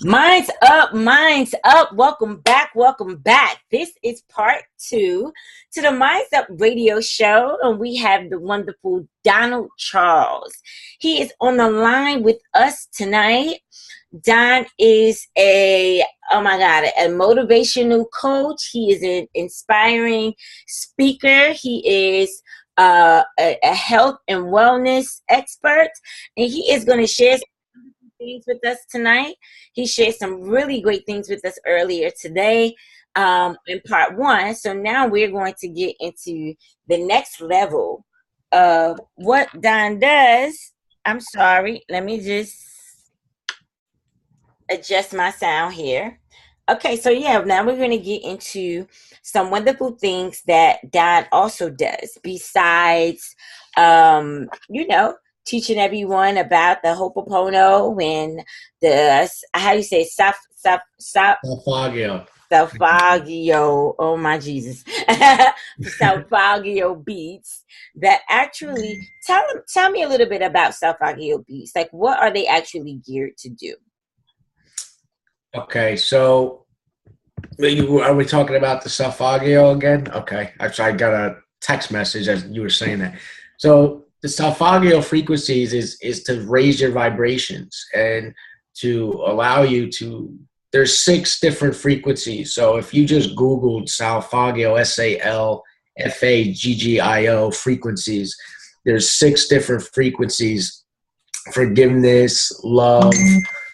Minds up, minds up. Welcome back, welcome back. This is part two to the Minds Up radio show, and we have the wonderful Donald Charles. He is on the line with us tonight. Don is a motivational coach. He is an inspiring speaker. He is a health and wellness expert, and he is going to share things with us tonight. He shared some really great things with us earlier today in part one. So now we're going to get into the next level of what Don does. I'm sorry. Let me just adjust my sound here. Okay, so now we're going to get into some wonderful things that Don also does besides, teaching everyone about the Ho'oponopono and the, how you say, Takiyah. Salfagio, oh my Jesus, Salfagio beats that actually, tell me a little bit about Salfagio beats. Like, what are they actually geared to do? Okay, so are we talking about the Salfagio again? Okay, I got a text message as you were saying that. So the Salfagio frequencies is to raise your vibrations and to allow you to. There's 6 different frequencies. So if you just Googled Salfagio, Salfaggio frequencies, there's 6 different frequencies: forgiveness, love,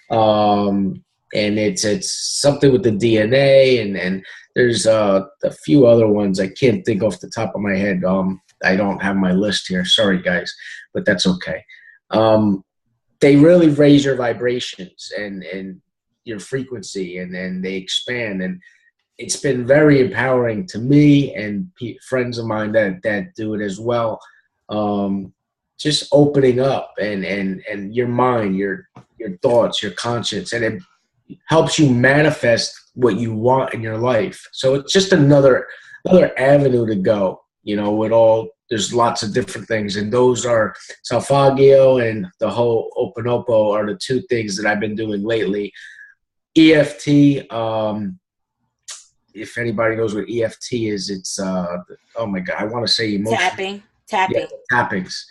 and it's something with the DNA, and there's a few other ones I can't think off the top of my head. I don't have my list here. Sorry, guys, but that's okay. They really raise your vibrations and your frequency, and they expand. And it's been very empowering to me and friends of mine that do it as well. Just opening up and your mind, your thoughts, your conscience, and it helps you manifest what you want in your life. So it's just another avenue to go. There's lots of different things, and those are Salfagio and the whole Ho'oponopono are the 2 things that I've been doing lately. EFT, if anybody knows what EFT is, it's oh my God, I want to say emotion. Tapping. Yeah, tappings.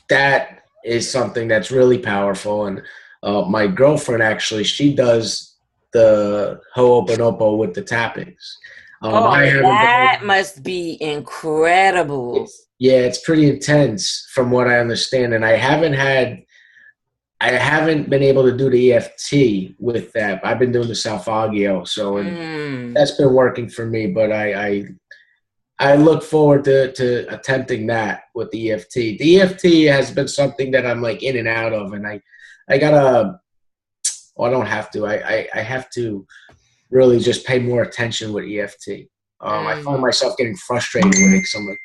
That is something that's really powerful, and my girlfriend actually, she does the Ho'oponopono with the tappings. That must be incredible. It's pretty intense from what I understand, and I haven't been able to do the EFT with that. I've been doing the Salfagio, so that's been working for me. But I look forward to attempting that with the EFT. The EFT has been something that I'm like in and out of, and I gotta. Well, I don't have to. I have to really just pay more attention with EFT. I find myself getting frustrated with it. So I'm like,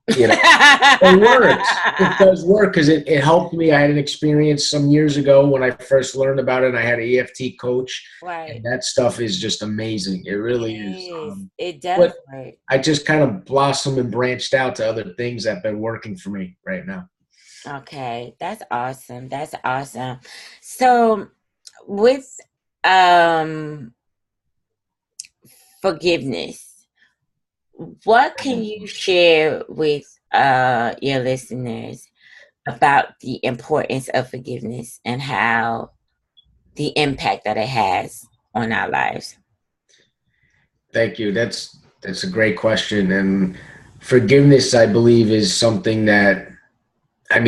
it works. It does work because it helped me. I had an experience some years ago when I first learned about it, and I had an EFT coach. Right. And that stuff is just amazing. It really is. It does. But right. I just kind of blossomed and branched out to other things that have been working for me right now. Okay. That's awesome. That's awesome. So with forgiveness, what can you share with your listeners about the importance of forgiveness and how the impact that it has on our lives? Thank you. That's a great question. And forgiveness, I believe, is something that, I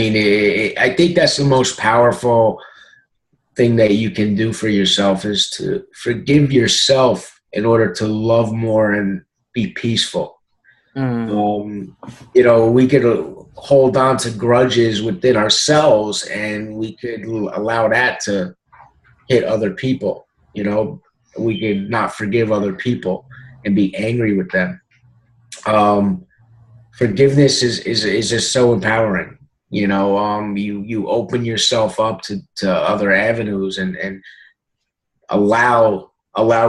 think that's the most powerful thing that you can do for yourself, is to forgive yourself in order to love more and be peaceful. We could hold on to grudges within ourselves, and we could allow that to hit other people. We could not forgive other people and be angry with them. Forgiveness is just so empowering. You open yourself up to other avenues and allow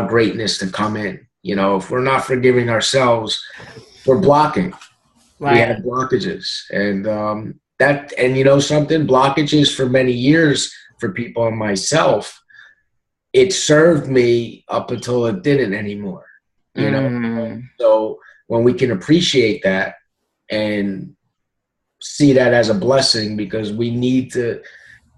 greatness to come in. If we're not forgiving ourselves, we're blocking. Right. We have blockages, and something, blockages for many years for people and myself, it served me up until it didn't anymore, you know? Mm. So when we can appreciate that and see that as a blessing, because we need to,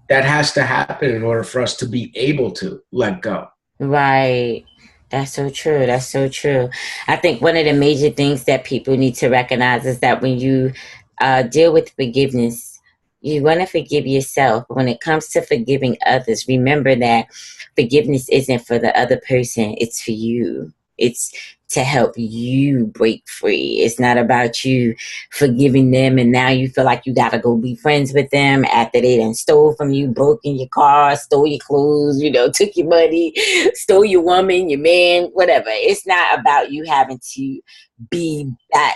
that has to happen in order for us to be able to let go. Right. That's so true. That's so true. I think one of the major things that people need to recognize is that when you deal with forgiveness, you want to forgive yourself. But when it comes to forgiving others, remember that forgiveness isn't for the other person, it's for you. It's to help you break free. It's not about you forgiving them and now you feel like you gotta go be friends with them after they done stole from you, broke in your car, stole your clothes, took your money, stole your woman, your man, whatever. It's not about you having to be back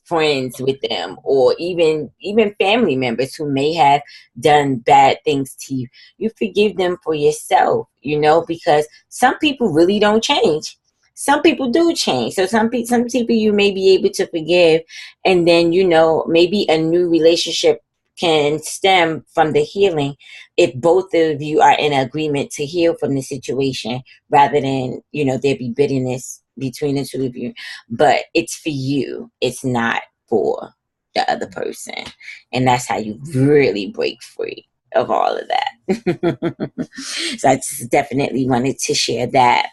friends with them, or even family members who may have done bad things to you. You forgive them for yourself, because some people really don't change. Some people do change. So some people you may be able to forgive, and then maybe a new relationship can stem from the healing if both of you are in agreement to heal from the situation, rather than there be bitterness between the two of you. But it's for you, it's not for the other person, and that's how you really break free of all of that. So I just definitely wanted to share that.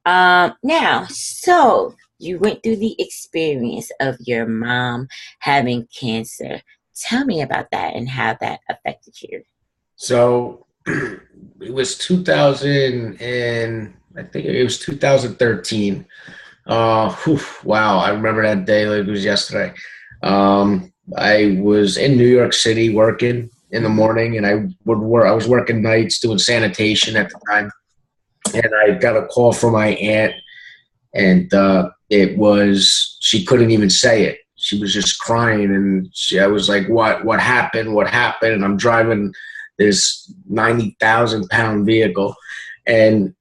Now, so you went through the experience of your mom having cancer. Tell me about that and how that affected you. So it was 2000, and I think it was 2013. Wow, I remember that day like it was yesterday. I was in New York City working in the morning, and I was working nights doing sanitation at the time, and I got a call from my aunt, and she couldn't even say it. She was just crying, and I was like, what happened? What happened? And I'm driving this 90,000 pound vehicle, and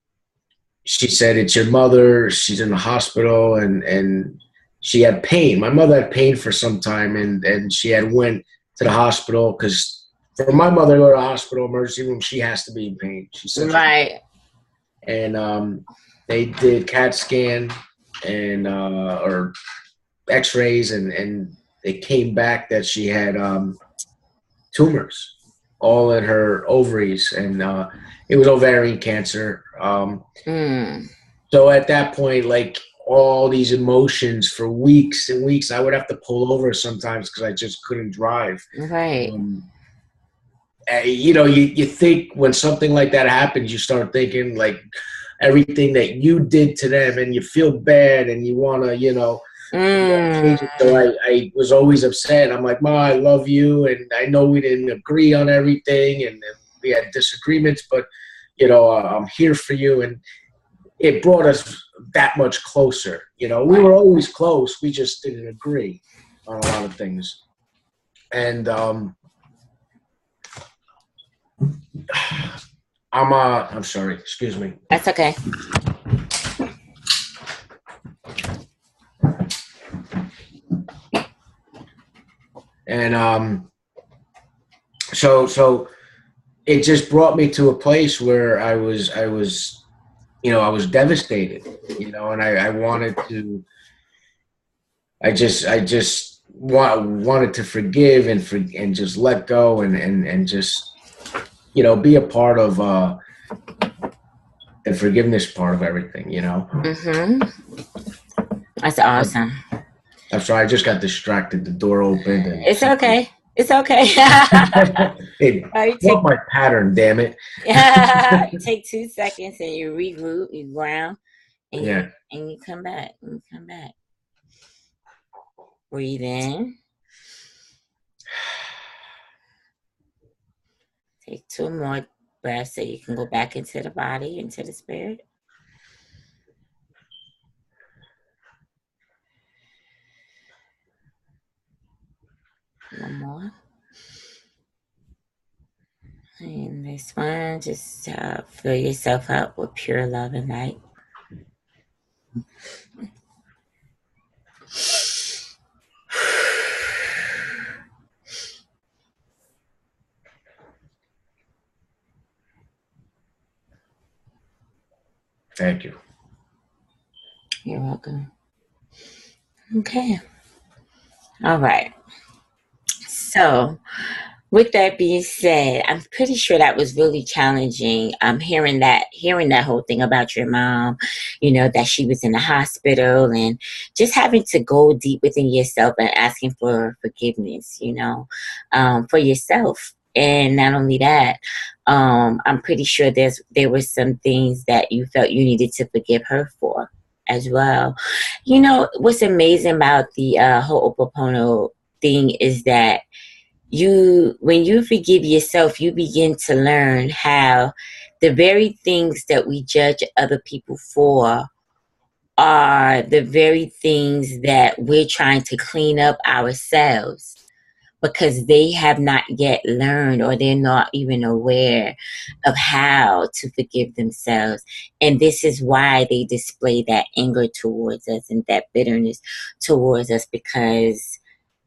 she said, it's your mother. She's in the hospital, and she had pain. My mother had pain for some time, and she had went to the hospital because for my mother to go to the hospital emergency room, she has to be in pain. She said, Right. and they did CAT scan and or X-rays, and it came back that she had tumors all in her ovaries, and it was ovarian cancer. Mm, So at that point, like all these emotions for weeks and weeks, I would have to pull over sometimes because I just couldn't drive. right. Um, you think when something like that happens, you start thinking like everything that you did to them, and you feel bad, and you want to, Mm, change it. So I was always upset. I'm like, Ma, I love you, and I know we didn't agree on everything, and we had disagreements, but I'm here for you, and it brought us that much closer. We right. were always close. We just didn't agree on a lot of things. And I'm sorry, excuse me. That's okay. And so it just brought me to a place where I was devastated, and I wanted to, wanted to forgive and just let go, and just, be a part of the forgiveness part of everything. Mm-hmm. That's awesome. I'm sorry, I just got distracted. The door opened, and It's okay. It's okay. it You broke take my pattern, damn it. you take 2 seconds and you regroup, you ground, and you Yeah. and you come back. And you come back. Breathe in. Take two more breaths so you can go back into the body, into the spirit. One more. And this one, just fill yourself up with pure love and light. Thank you. You're welcome. Okay. All right. So, with that being said, I'm pretty sure that was really challenging. Hearing that whole thing about your mom, that she was in the hospital, and just having to go deep within yourself and asking for forgiveness, for yourself. And not only that, I'm pretty sure there were some things that you felt you needed to forgive her for as well. What's amazing about the Ho'oponopono thing is that when you forgive yourself, you begin to learn how the very things that we judge other people for are the very things that we're trying to clean up ourselves, because they have not yet learned, or they're not even aware of how to forgive themselves. And this is why they display that anger towards us and that bitterness towards us, because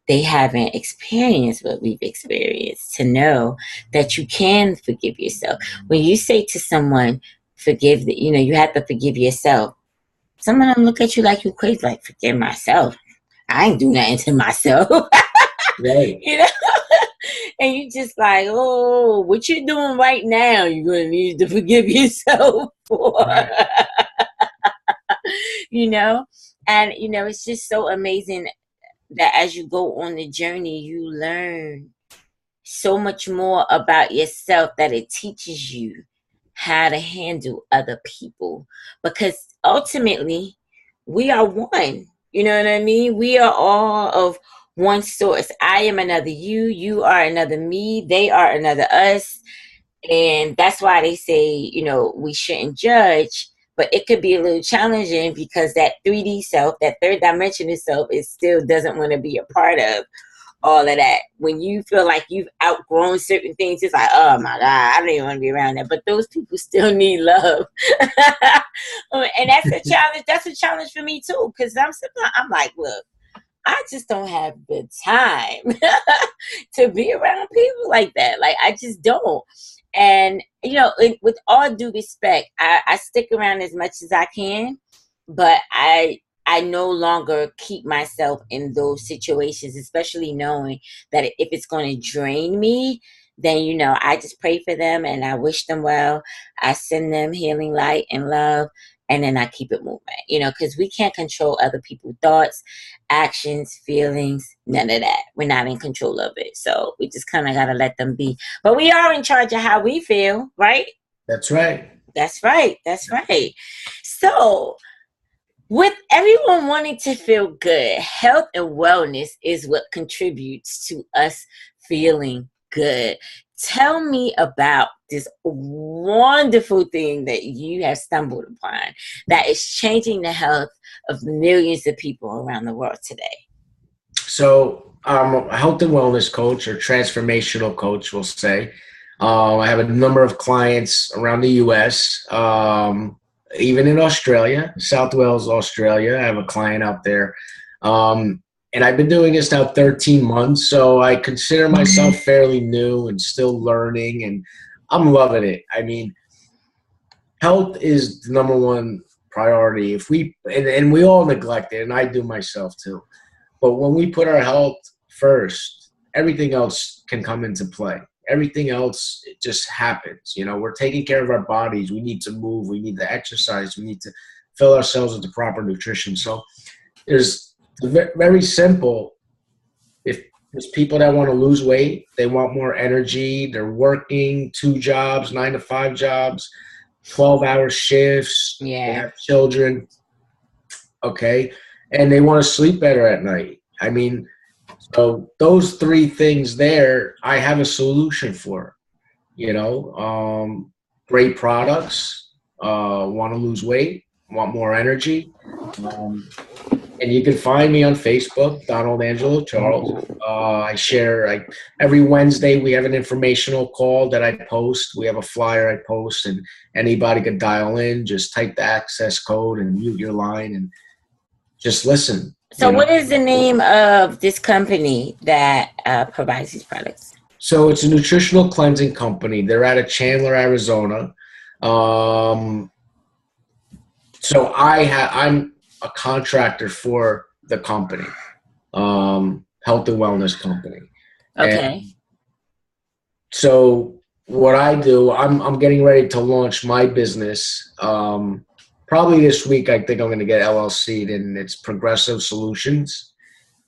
they haven't experienced what we've experienced to know that you can forgive yourself. When you say to someone, you have to forgive yourself, some of them look at you like you crazy, like, forgive myself? I ain't do nothing to myself. Right. And you just like, oh, what you doing right now, you're going to need to forgive yourself for. Right. And, it's just so amazing that as you go on the journey, you learn so much more about yourself, that it teaches you how to handle other people, because ultimately we are one. You know what I mean? We are all of one source. I am another you, you are another me, they are another us. And that's why they say, we shouldn't judge. But it could be a little challenging, because that 3D self, that third dimensional self, it still doesn't want to be a part of all of that. When you feel like you've outgrown certain things, it's like, oh my God, I don't even want to be around that. But those people still need love. And that's a challenge. That's a challenge for me too. Because I'm like, look, I just don't have the time to be around people like that. Like, I just don't. And, with all due respect, I stick around as much as I can, but I no longer keep myself in those situations, especially knowing that if it's going to drain me, then, I just pray for them and I wish them well. I send them healing light and love, and then I keep it moving, because we can't control other people's thoughts, actions, feelings, none of that. We're not in control of it. So we just kind of got to let them be. But we are in charge of how we feel, right? That's right. That's right. That's right. So, with everyone wanting to feel good, health and wellness is what contributes to us feeling good. Tell me about this wonderful thing that you have stumbled upon that is changing the health of millions of people around the world today. So I'm a health and wellness coach, or transformational coach, we'll say. I have a number of clients around the U.S., even in Australia, South Wales, Australia. I have a client out there. And I've been doing this now 13 months, so I consider myself fairly new and still learning, and I'm loving it. I mean, health is the number one priority. And we all neglect it, and I do myself too. But when we put our health first, everything else can come into play. Everything else, it just happens. We're taking care of our bodies. We need to move. We need to exercise. We need to fill ourselves with the proper nutrition. So there's very simple. If there's people that want to lose weight, they want more energy, they're working 2 jobs, 9 to 5 jobs, 12-hour shifts, Yeah. They have children, okay, and they want to sleep better at night. I mean, so those 3 things there, I have a solution for. Great products, want to lose weight, want more energy. And you can find me on Facebook, Donald Angelo Charles. I share every Wednesday. We have an informational call that I post. We have a flyer I post, and anybody can dial in. Just type the access code and mute your line and just listen. So, what is the name of this company that provides these products? So it's a nutritional cleansing company. They're out of Chandler, Arizona. So I'm a contractor for the company, health and wellness company. Okay. And so what I do, I'm getting ready to launch my business. Probably this week, I think I'm going to get LLC'd, and it's Progressive Solutions.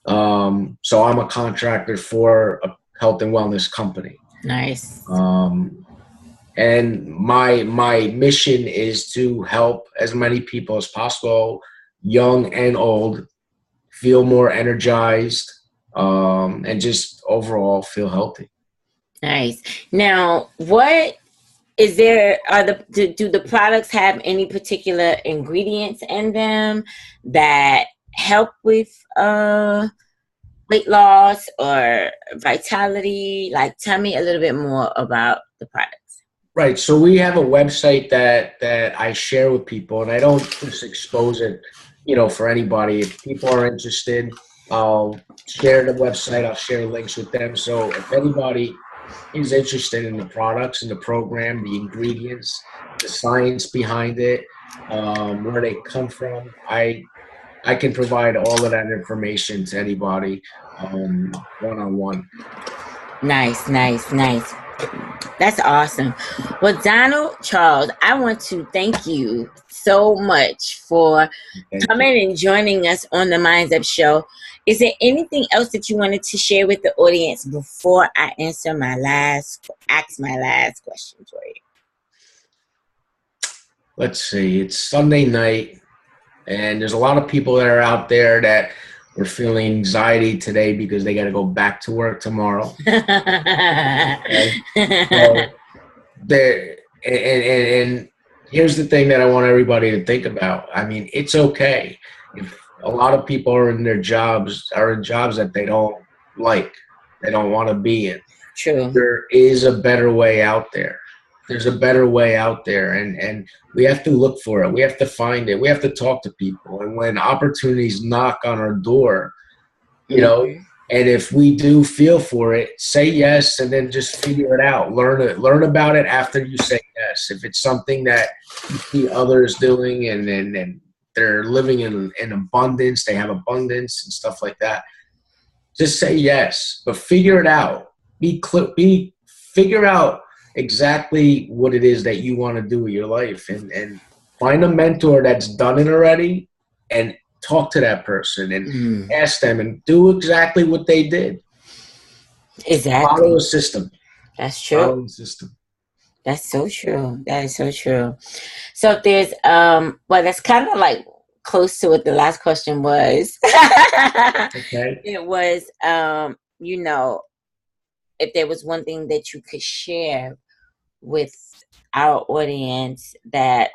So I'm a contractor for a health and wellness company. Nice. And my mission is to help as many people as possible, young and old, feel more energized, and just overall feel healthy. Nice. Now, what is there? Do the products have any particular ingredients in them that help with weight loss or vitality? Like, tell me a little bit more about the products. Right. So we have a website that I share with people, and I don't just expose it, for anybody. If people are interested, I'll share the website. I'll share links with them. So if anybody is interested in the products and the program, the ingredients, the science behind it, where they come from, I can provide all of that information to anybody, one-on-one. Nice, nice, nice. That's awesome. Well, Donald Charles, I want to thank you so much for coming and joining us on the Minds Up Show. Is there anything else that you wanted to share with the audience before I ask my last question for you? Let's see. It's Sunday night, and there's a lot of people that are out there that were feeling anxiety today because they got to go back to work tomorrow. Okay? So and here's the thing that I want everybody to think about. I mean, it's okay if a lot of people are in jobs that they don't like, they don't want to be in. True. There is a better way out there. There's a better way out there, and we have to look for it. We have to find it. We have to talk to people. And when opportunities knock on our door, and if we do feel for it, say yes, and then just figure it out. Learn about it after you say yes. If it's something that you see others doing and they're living in abundance, they have abundance and stuff like that, just say yes. But figure it out. Figure out exactly what it is that you want to do with your life, and find a mentor that's done it already, and talk to that person and ask them and do exactly what they did. Exactly. Follow a system. That's true. Follow the system. That's so true. That is so true. So if there's that's kind of like close to what the last question was. Okay. It was if there was one thing that you could share with our audience that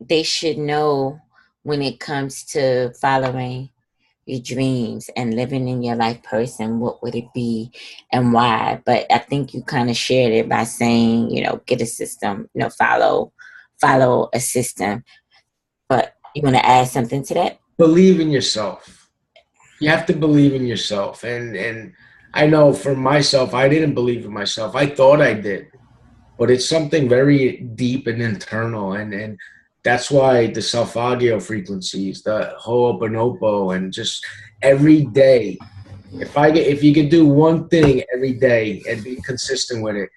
they should know when it comes to following your dreams and living in your life person, what would it be and why? But I think you kind of shared it by saying, get a system, follow a system. But you want to add something to that? Believe in yourself. You have to believe in yourself. And I know for myself, I didn't believe in myself. I thought I did. But it's something very deep and internal. And that's why the self-audio frequencies, the Ho'oponopono, and just every day, if you could do one thing every day and be consistent with it,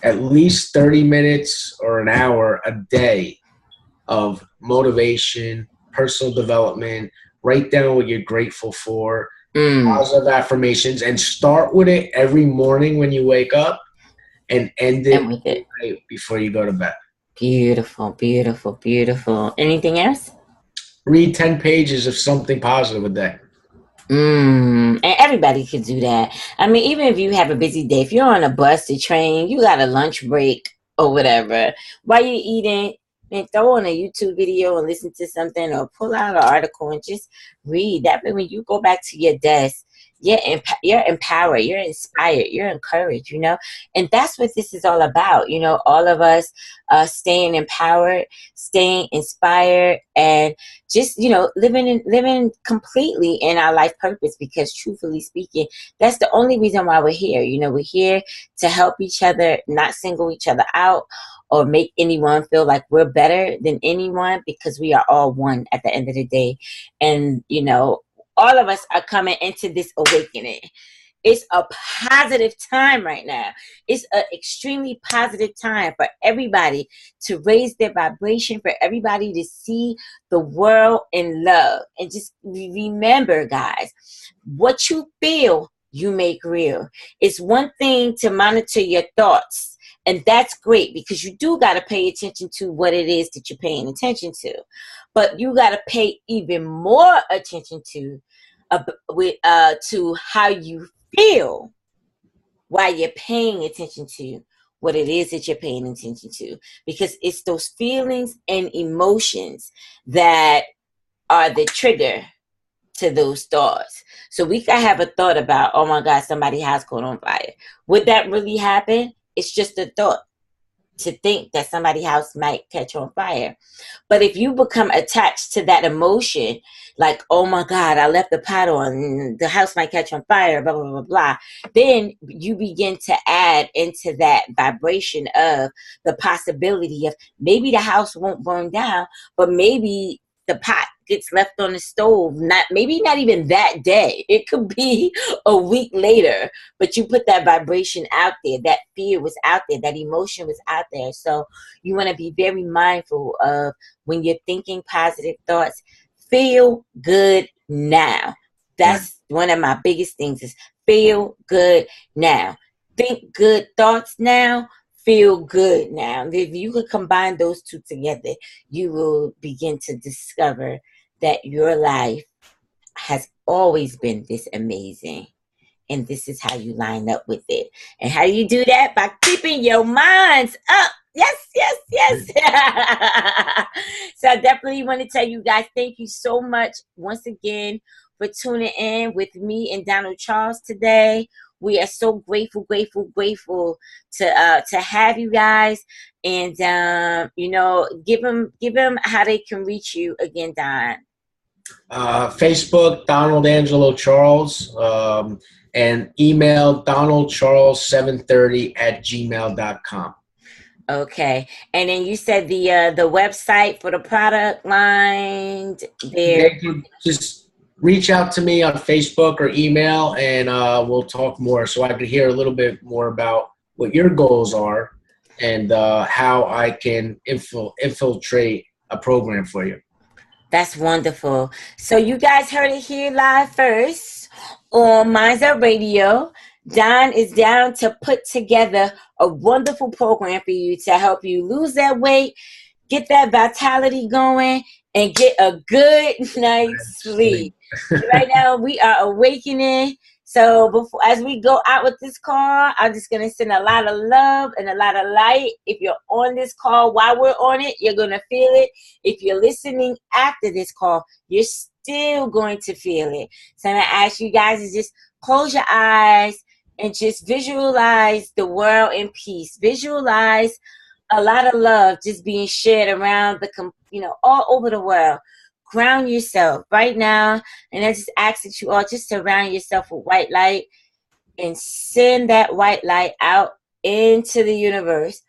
at least 30 minutes or an hour a day of motivation, personal development, write down what you're grateful for, positive affirmations, and start with it every morning when you wake up and end it right before you go to bed. Beautiful, beautiful, beautiful. Anything else? Read 10 pages of something positive a day. And everybody could do that. I mean, even if you have a busy day, if you're on a bus, a train, you got a lunch break or whatever, while you're eating, and throw on a YouTube video and listen to something, or pull out an article and just read. That way when you go back to your desk, you're empowered, you're inspired, you're encouraged, and that's what this is all about. All of us staying empowered, staying inspired, and just living completely in our life purpose, because truthfully speaking, that's the only reason why we're here. We're here to help each other, not single each other out or make anyone feel like we're better than anyone, because we are all one at the end of the day. And all of us are coming into this awakening. It's a positive time right now. It's an extremely positive time for everybody to raise their vibration, for everybody to see the world in love. And just remember, guys, what you feel, you make real. It's one thing to monitor your thoughts, and that's great, because you do got to pay attention to what it is that you're paying attention to. But you got to pay even more attention to how you feel while you're paying attention to what it is that you're paying attention to, because it's those feelings and emotions that are the trigger to those thoughts. So we can have a thought about, oh my God, somebody's house caught on fire. Would that really happen? It's just a thought to think that somebody's house might catch on fire. But if you become attached to that emotion, like, oh my God, I left the pot on, the house might catch on fire, blah, blah, blah, blah, then you begin to add into that vibration of the possibility of maybe the house won't burn down, but maybe the pot gets left on the stove, maybe not even that day. It could be a week later, but you put that vibration out there. That fear was out there. That emotion was out there. So you want to be very mindful of, when you're thinking positive thoughts, feel good now. That's one of my biggest things, is feel good now. Think good thoughts now. Feel good now. If you could combine those two together, you will begin to discover that your life has always been this amazing. And this is how you line up with it. And how do you do that? By keeping your minds up. Yes, yes, yes. So I definitely want to tell you guys, thank you so much once again for tuning in with me and Donald Charles today. We are so grateful to have you guys. And give them how they can reach you again, Don. Facebook, Donald Angelo Charles, and email donaldcharles730@gmail.com. Okay. And then you said the website for the product line there. They can just reach out to me on Facebook or email, and we'll talk more, so I could hear a little bit more about what your goals are and how I can infiltrate a program for you. That's wonderful. So you guys heard it here live first on Minds Up Radio. Don is down to put together a wonderful program for you to help you lose that weight, get that vitality going, and get a good night's sleep. Right now, we are awakening. So as we go out with this call, I'm just going to send a lot of love and a lot of light. If you're on this call while we're on it, you're going to feel it. If you're listening after this call, you're still going to feel it. So I'm going to ask you guys to just close your eyes and just visualize the world in peace. Visualize a lot of love just being shared around all over the world. Ground yourself right now, and I just ask that you all just surround yourself with white light and send that white light out into the universe,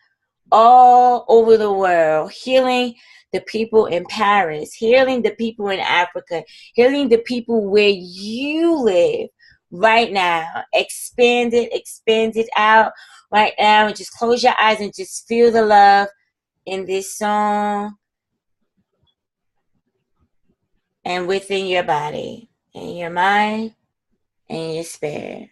all over the world, healing the people in Paris, healing the people in Africa, healing the people where you live right now. Expand it out right now, and just close your eyes and just feel the love in this song and within your body, in your mind, and your spirit.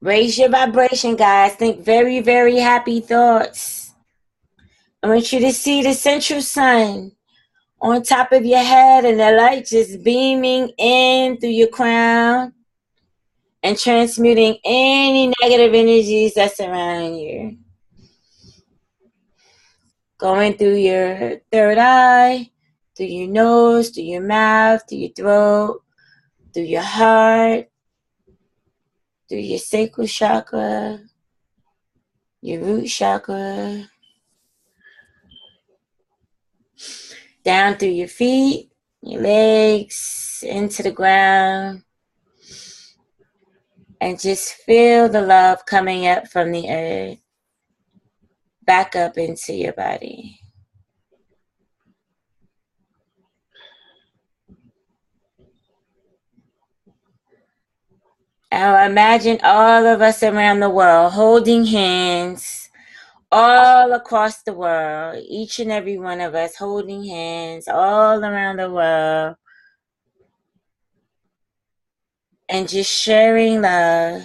Raise your vibration, guys. Think very, very happy thoughts. I want you to see the central sun on top of your head, and the light just beaming in through your crown and transmuting any negative energies that's around you. Going through your third eye, through your nose, through your mouth, through your throat, through your heart, through your sacral chakra, your root chakra, down through your feet, your legs, into the ground, and just feel the love coming up from the earth, back up into your body. Now imagine all of us around the world holding hands all across the world, each and every one of us holding hands all around the world and just sharing love.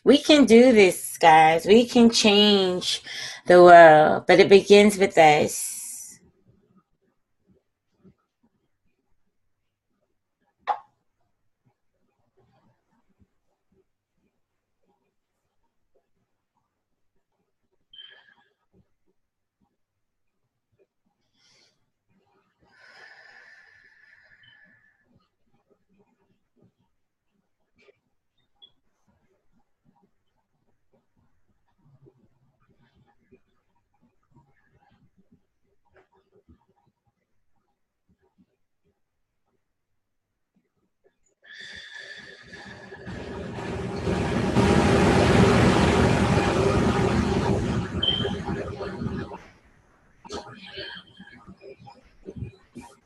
We can do this, guys. We can change the world, but it begins with us.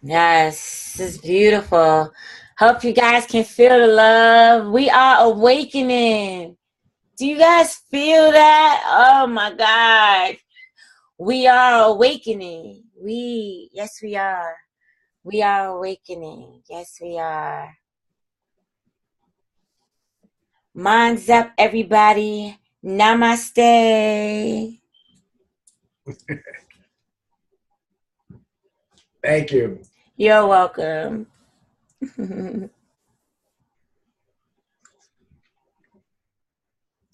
Yes, it's beautiful. Hope you guys can feel the love. We are awakening. Do you guys feel that? Oh my God. We are awakening. Yes, we are. We are awakening. Yes, we are. Minds up, everybody. Namaste. Thank you. You're welcome.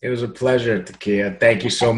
It was a pleasure, Takiyah. Thank you so much.